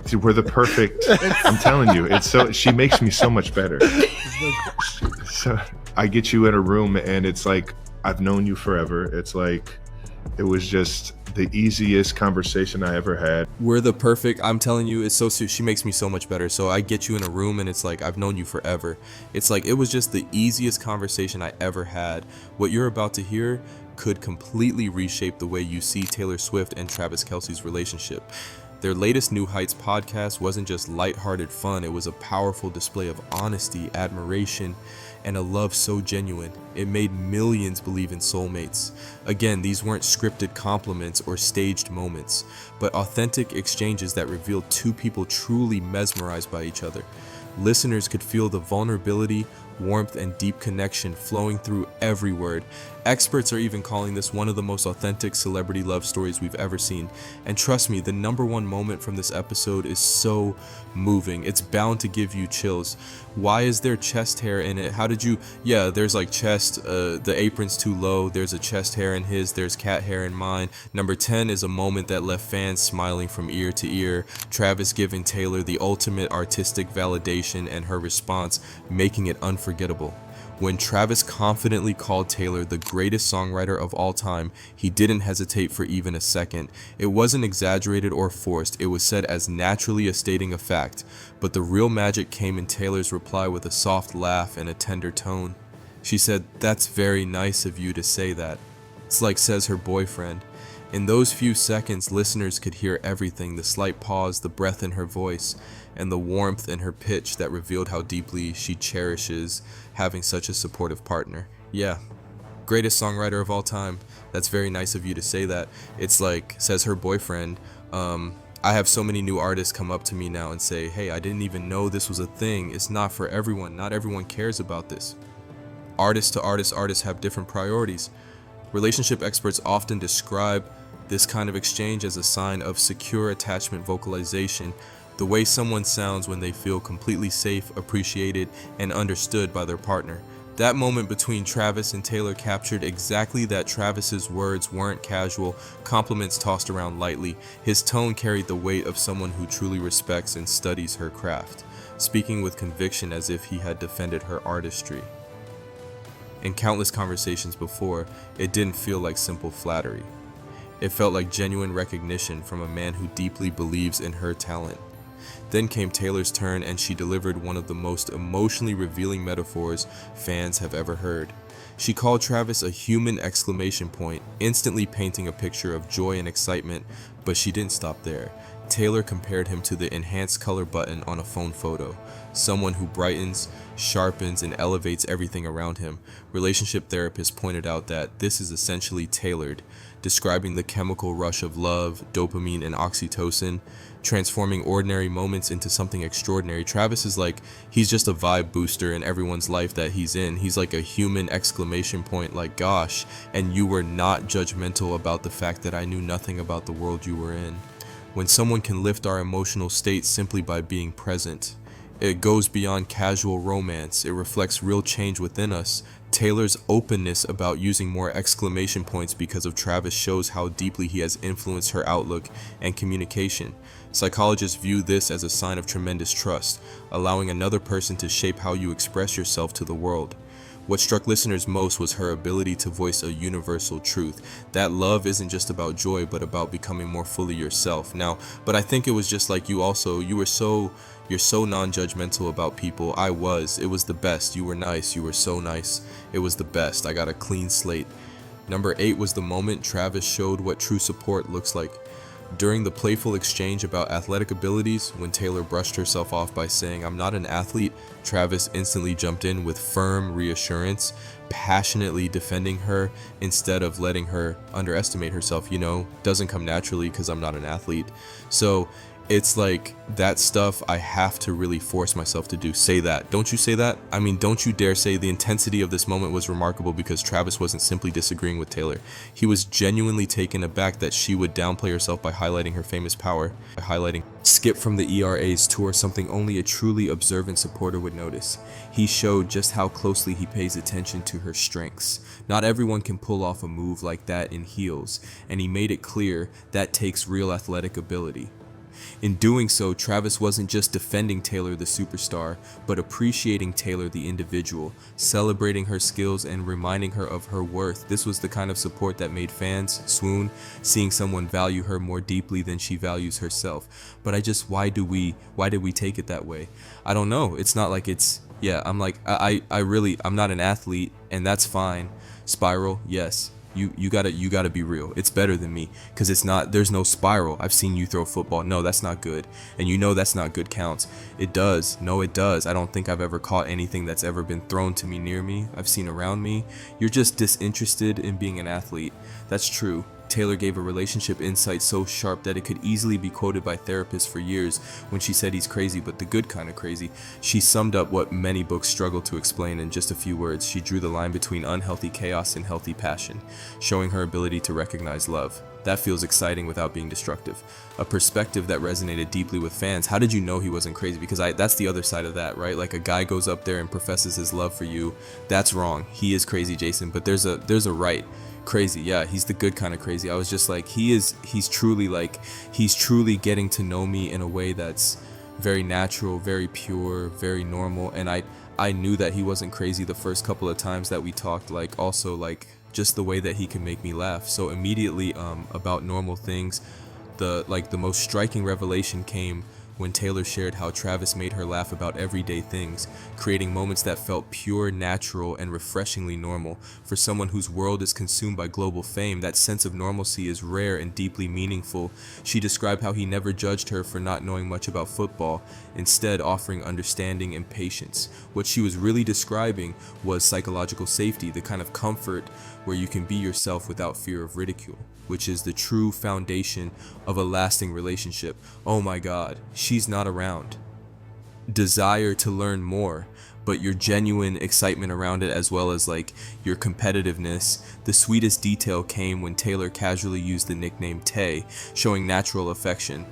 Dude, we're the perfect. I'm telling you, it's so. She makes me so much better. So I get you in a room, and it's like I've known you forever. It's like it was just the easiest conversation I ever had. We're the perfect. I'm telling you, it's so. She makes me so much better. So I get you in a room, and it's like I've known you forever. It's like it was just the easiest conversation I ever had. What you're about to hear could completely reshape the way you see Taylor Swift and Travis Kelce's relationship. Their latest New Heights podcast wasn't just lighthearted fun, it was a powerful display of honesty, admiration, and a love so genuine. It made millions believe in soulmates. Again, these weren't scripted compliments or staged moments, but authentic exchanges that revealed two people truly mesmerized by each other. Listeners could feel the vulnerability, warmth, and deep connection flowing through every word. Experts are even calling this one of the most authentic celebrity love stories we've ever seen. And trust me, the number one moment from this episode is so moving. It's bound to give you chills. Why is there chest hair in it? How did you... Yeah, there's like chest, the apron's too low. There's a chest hair in his, there's cat hair in mine. Number 10 is a moment that left fans smiling from ear to ear. Travis giving Taylor the ultimate artistic validation and her response, making it unforgettable. When Travis confidently called Taylor the greatest songwriter of all time, he didn't hesitate for even a second. It wasn't exaggerated or forced, it was said as naturally as stating a fact. But the real magic came in Taylor's reply with a soft laugh and a tender tone. She said, "That's very nice of you to say that." It's like says her boyfriend. In those few seconds, listeners could hear everything, the slight pause, the breath in her voice, and the warmth in her pitch that revealed how deeply she cherishes having such a supportive partner. Yeah, greatest songwriter of all time. That's very nice of you to say that. It's like, says her boyfriend, I have so many new artists come up to me now and say, hey, I didn't even know this was a thing. It's not for everyone. Not everyone cares about this. Artist to artist, artists have different priorities. Relationship experts often describe this kind of exchange as a sign of secure attachment vocalization, the way someone sounds when they feel completely safe, appreciated, and understood by their partner. That moment between Travis and Taylor captured exactly that. Travis's words weren't casual, compliments tossed around lightly. His tone carried the weight of someone who truly respects and studies her craft, speaking with conviction as if he had defended her artistry. In countless conversations before, it didn't feel like simple flattery. It felt like genuine recognition from a man who deeply believes in her talent. Then came Taylor's turn, and she delivered one of the most emotionally revealing metaphors fans have ever heard. She called Travis a human exclamation point, instantly painting a picture of joy and excitement, but she didn't stop there. Taylor compared him to the enhanced color button on a phone photo, someone who brightens, sharpens, and elevates everything around him. Relationship therapists pointed out that this is essentially tailored, describing the chemical rush of love, dopamine, and oxytocin, transforming ordinary moments into something extraordinary. Travis is like, he's just a vibe booster in everyone's life that he's in. He's like a human exclamation point, like, gosh, and you were not judgmental about the fact that I knew nothing about the world you were in. When someone can lift our emotional state simply by being present, it goes beyond casual romance. It reflects real change within us. Taylor's openness about using more exclamation points because of Travis shows how deeply he has influenced her outlook and communication. Psychologists view this as a sign of tremendous trust, allowing another person to shape how you express yourself to the world. What struck listeners most was her ability to voice a universal truth, that love isn't just about joy, but about becoming more fully yourself. Now, but I think it was just like you also, you're so non-judgmental about people. It was the best. You were nice. You were so nice. It was the best. I got a clean slate. Number 8 was the moment Travis showed what true support looks like. During the playful exchange about athletic abilities, when Taylor brushed herself off by saying, "I'm not an athlete," Travis instantly jumped in with firm reassurance, passionately defending her instead of letting her underestimate herself. Doesn't come naturally because I'm not an athlete. So it's like that stuff I have to really force myself to do. Say that. Don't you say that? I mean, don't you dare say. The intensity of this moment was remarkable because Travis wasn't simply disagreeing with Taylor. He was genuinely taken aback that she would downplay herself by highlighting her famous power, by highlighting Skip from the ERA's tour, something only a truly observant supporter would notice. He showed just how closely he pays attention to her strengths. Not everyone can pull off a move like that in heels, and he made it clear that takes real athletic ability. In doing so, Travis wasn't just defending Taylor the superstar, but appreciating Taylor the individual, celebrating her skills and reminding her of her worth. This was the kind of support that made fans swoon, seeing someone value her more deeply than she values herself. But why did we take it that way? I don't know. It's not like it's, yeah, I'm like, I'm not an athlete, and that's fine. Spiral, yes. You gotta be real. It's better than me, because there's no spiral. I've seen you throw football. No, that's not good. And you know that's not good counts. It does. No, it does. I don't think I've ever caught anything that's ever been thrown to me near me. I've seen around me. You're just disinterested in being an athlete. That's true. Taylor gave a relationship insight so sharp that it could easily be quoted by therapists for years when she said he's crazy, but the good kind of crazy. She summed up what many books struggle to explain in just a few words. She drew the line between unhealthy chaos and healthy passion, showing her ability to recognize love. That feels exciting without being destructive. A perspective that resonated deeply with fans. How did you know he wasn't crazy? Because that's the other side of that, right? Like, a guy goes up there and professes his love for you. That's wrong. He is crazy, Jason, but there's a right. Crazy, yeah, he's the good kind of crazy. I was just like, he's truly getting to know me in a way that's very natural, very pure, very normal. And I knew that he wasn't crazy the first couple of times that we talked, like, also like just the way that he can make me laugh. So immediately about normal things, the most striking revelation came when Taylor shared how Travis made her laugh about everyday things, creating moments that felt pure, natural, and refreshingly normal. For someone whose world is consumed by global fame, that sense of normalcy is rare and deeply meaningful. She described how he never judged her for not knowing much about football, instead offering understanding and patience. What she was really describing was psychological safety, the kind of comfort where you can be yourself without fear of ridicule, which is the true foundation of a lasting relationship. Oh my God, she's not around. Desire to learn more, but your genuine excitement around it, as well as like your competitiveness. The sweetest detail came when Taylor casually used the nickname Tay, showing natural affection.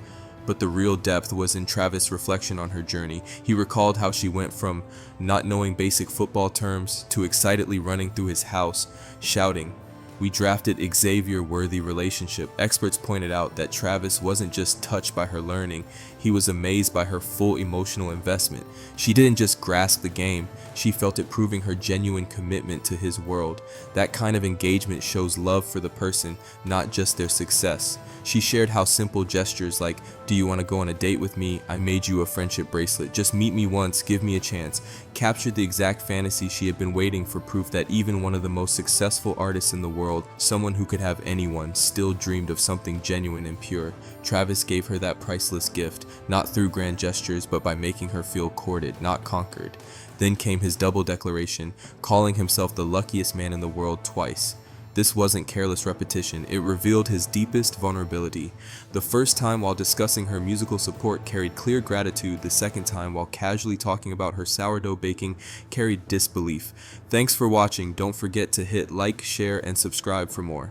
But the real depth was in Travis' reflection on her journey. He recalled how she went from not knowing basic football terms to excitedly running through his house, shouting, "We drafted Xavier-worthy relationship." Experts pointed out that Travis wasn't just touched by her learning, he was amazed by her full emotional investment. She didn't just grasp the game, she felt it, proving her genuine commitment to his world. That kind of engagement shows love for the person, not just their success. She shared how simple gestures like, "Do you want to go on a date with me? I made you a friendship bracelet. Just meet me once, give me a chance," captured the exact fantasy she had been waiting for, proof that even one of the most successful artists in the world, someone who could have anyone, still dreamed of something genuine and pure. Travis gave her that priceless gift, not through grand gestures, but by making her feel courted, not conquered. Then came his double declaration, calling himself the luckiest man in the world twice. This wasn't careless repetition, it revealed his deepest vulnerability. The first time while discussing her musical support carried clear gratitude, the second time while casually talking about her sourdough baking carried disbelief. Thanks for watching, don't forget to hit like, share, and subscribe for more.